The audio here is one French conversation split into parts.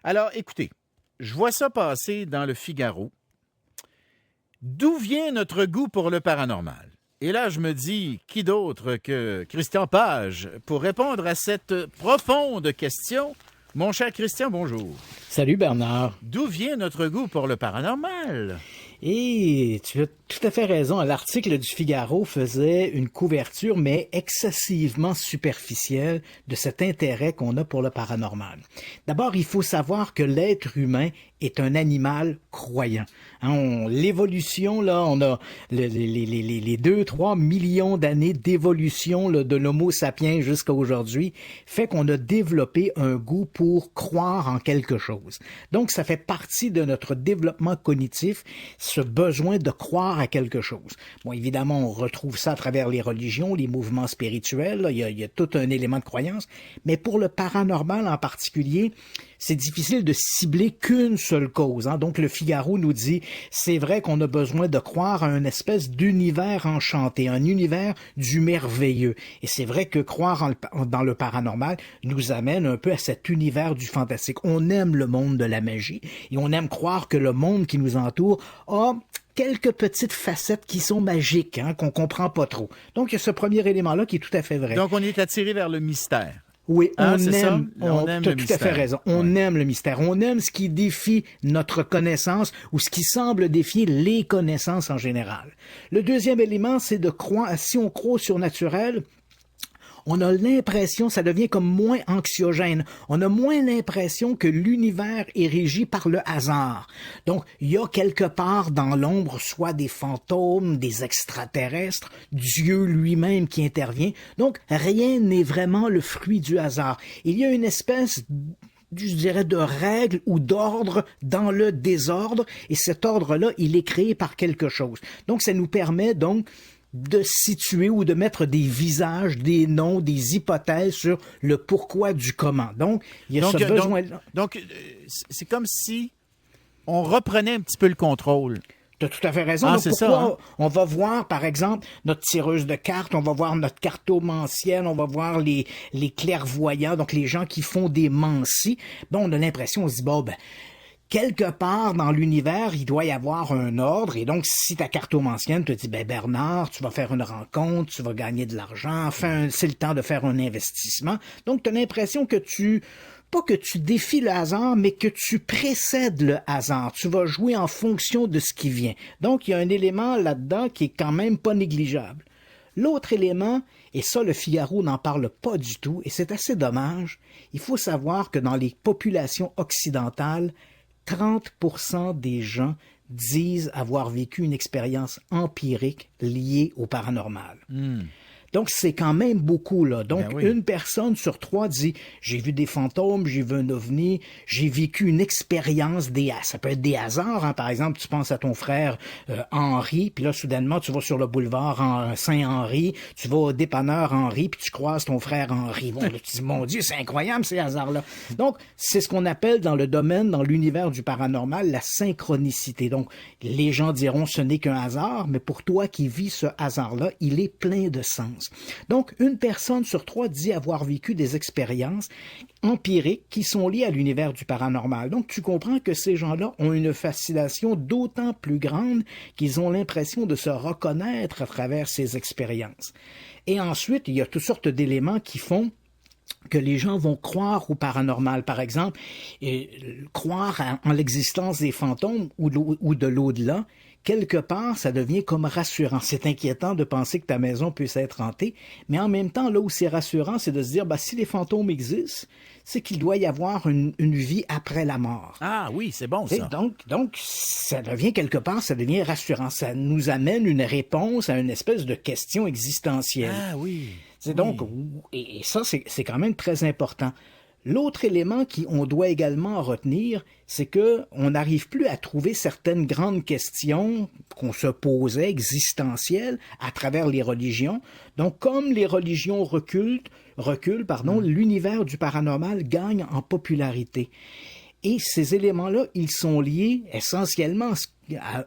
Alors, écoutez, je vois ça passer dans le Figaro. D'où vient notre goût pour le paranormal? Et là, je me dis, qui d'autre que Christian Page pour répondre à cette profonde question? Mon cher Christian, bonjour. Salut Bernard. D'où vient notre goût pour le paranormal? Et tu as tout à fait raison. L'article du Figaro faisait une couverture, mais excessivement superficielle, de cet intérêt qu'on a pour le paranormal. D'abord, il faut savoir que l'être humain est un animal croyant. L'évolution, là, on a les 2-3 millions d'années d'évolution là, de l'Homo sapiens jusqu'à aujourd'hui, fait qu'on a développé un goût pour croire en quelque chose. Donc, ça fait partie de notre développement cognitif, ce besoin de croire à quelque chose. Bon, évidemment, on retrouve ça à travers les religions, les mouvements spirituels, là, il y a tout un élément de croyance, mais pour le paranormal en particulier, c'est difficile de cibler qu'une seule cause. Donc, le Figaro nous dit, c'est vrai qu'on a besoin de croire à une espèce d'univers enchanté, un univers du merveilleux. Et c'est vrai que croire dans le paranormal nous amène un peu à cet univers du fantastique. On aime le monde de la magie et on aime croire que le monde qui nous entoure a quelques petites facettes qui sont magiques, qu'on comprend pas trop. Donc, il y a ce premier élément-là qui est tout à fait vrai. Donc, on est attiré vers le mystère. Oui, on aime le tout à fait raison. On aime le mystère. On aime ce qui défie notre connaissance ou ce qui semble défier les connaissances en général. Le deuxième élément, c'est de croire, si on croit au surnaturel, on a l'impression, ça devient comme moins anxiogène. On a moins l'impression que l'univers est régi par le hasard. Donc, il y a quelque part dans l'ombre soit des fantômes, des extraterrestres, Dieu lui-même qui intervient. Donc, rien n'est vraiment le fruit du hasard. Il y a une espèce, je dirais, de règle ou d'ordre dans le désordre, et cet ordre-là, il est créé par quelque chose. Donc, ça nous permet donc de situer ou de mettre des visages, des noms, des hypothèses sur le pourquoi du comment. Donc, il y a ce besoin-là. Donc, c'est comme si on reprenait un petit peu le contrôle. Tu as tout à fait raison. Ah, donc, c'est pourquoi ça, on va voir, par exemple, notre tireuse de cartes, on va voir notre cartomancienne, on va voir les clairvoyants, donc les gens qui font des mancies. Bon, on a l'impression, on se dit, quelque part dans l'univers, il doit y avoir un ordre. Et donc, si ta cartomancienne te dit, Bernard, tu vas faire une rencontre, tu vas gagner de l'argent, enfin, c'est le temps de faire un investissement. Donc, tu as l'impression que pas que tu défies le hasard, mais que tu précèdes le hasard. Tu vas jouer en fonction de ce qui vient. Donc, il y a un élément là-dedans qui est quand même pas négligeable. L'autre élément, et ça, le Figaro n'en parle pas du tout, et c'est assez dommage, il faut savoir que dans les populations occidentales, 30% des gens disent avoir vécu une expérience empirique liée au paranormal. Donc, c'est quand même beaucoup, là. Donc, une personne sur 3 dit « J'ai vu des fantômes, j'ai vu un ovni, j'ai vécu une expérience ça peut être des hasards, Par exemple, tu penses à ton frère Henri, puis là, soudainement, tu vas sur le boulevard Saint-Henri, tu vas au dépanneur Henri, puis tu croises ton frère Henri. Bon, là, tu dis « Mon Dieu, c'est incroyable, ces hasards-là. » Donc, c'est ce qu'on appelle dans le domaine, dans l'univers du paranormal, la synchronicité. Donc, les gens diront « Ce n'est qu'un hasard », mais pour toi qui vis ce hasard-là, il est plein de sens. Donc, une personne sur 3 dit avoir vécu des expériences empiriques qui sont liées à l'univers du paranormal. Donc, tu comprends que ces gens-là ont une fascination d'autant plus grande qu'ils ont l'impression de se reconnaître à travers ces expériences. Et ensuite, il y a toutes sortes d'éléments qui font que les gens vont croire au paranormal. Par exemple, croire en l'existence des fantômes ou de l'au-delà. Quelque part, ça devient comme rassurant. C'est inquiétant de penser que ta maison puisse être hantée, mais en même temps, là où c'est rassurant, c'est de se dire, si les fantômes existent, c'est qu'il doit y avoir une vie après la mort. Ah oui, c'est bon ça. Donc, ça devient quelque part, ça devient rassurant. Ça nous amène une réponse à une espèce de question existentielle. Ah oui. Donc, et ça, c'est quand même très important. L'autre élément qu'on doit également retenir, c'est que on n'arrive plus à trouver certaines grandes questions qu'on se posait, existentielles, à travers les religions. Donc, comme les religions reculent, l'univers du paranormal gagne en popularité. Et ces éléments-là, ils sont liés essentiellement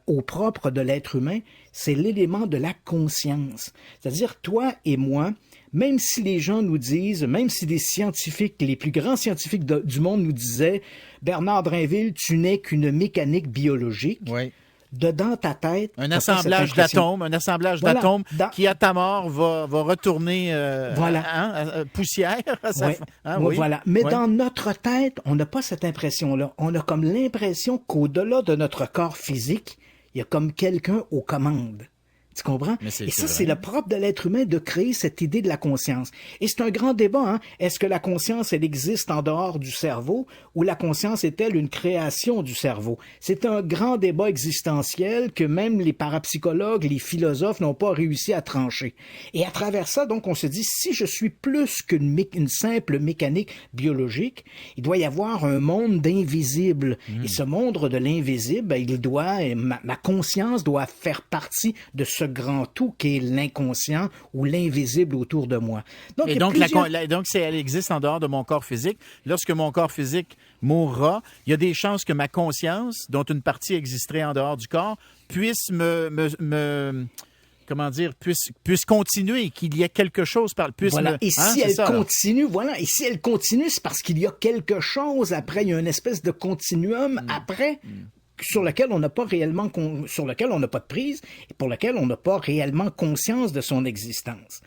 au propre de l'être humain, c'est l'élément de la conscience. C'est-à-dire, toi et moi, même si les gens nous disent, même si des scientifiques, les plus grands scientifiques du monde nous disaient, Bernard Drinville, tu n'es qu'une mécanique biologique. Oui. Dedans ta tête, un assemblage Voilà. d'atomes qui, à ta mort, va retourner poussière. Voilà. Mais dans notre tête, on n'a pas cette impression-là. On a comme l'impression qu'au-delà de notre corps physique, il y a comme quelqu'un aux commandes. Tu comprends? Et ça, c'est le propre de l'être humain de créer cette idée de la conscience. Et c'est un grand débat, hein? Est-ce que la conscience, elle existe en dehors du cerveau ou la conscience est-elle une création du cerveau? C'est un grand débat existentiel que même les parapsychologues, les philosophes n'ont pas réussi à trancher. Et à travers ça, donc, on se dit, si je suis plus qu'une simple mécanique biologique, il doit y avoir un monde d'invisible. Et ce monde de l'invisible, ma conscience doit faire partie de ce grand tout qui est l'inconscient ou l'invisible autour de moi. Donc, elle existe en dehors de mon corps physique. Lorsque mon corps physique mourra, il y a des chances que ma conscience, dont une partie existerait en dehors du corps, puisse puisse continuer, qu'il y ait quelque chose si elle continue, c'est parce qu'il y a quelque chose après, il y a une espèce de continuum après. Sur lequel on n'a pas réellement, sur lequel on n'a pas de prise et pour lequel on n'a pas réellement conscience de son existence.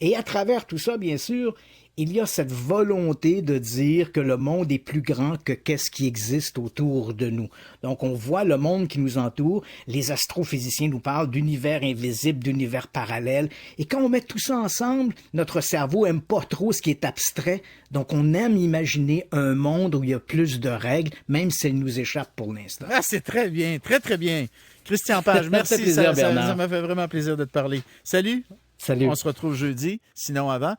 Et à travers tout ça, bien sûr, il y a cette volonté de dire que le monde est plus grand que qu'est-ce qui existe autour de nous. Donc, on voit le monde qui nous entoure. Les astrophysiciens nous parlent d'univers invisibles, d'univers parallèles. Et quand on met tout ça ensemble, notre cerveau aime pas trop ce qui est abstrait. Donc, on aime imaginer un monde où il y a plus de règles, même si elles nous échappent pour l'instant. Ah, c'est très bien, très, très bien. Christian Page, merci. Plaisir, ça m'a fait vraiment plaisir de te parler. Salut. Salut. On se retrouve jeudi, sinon avant.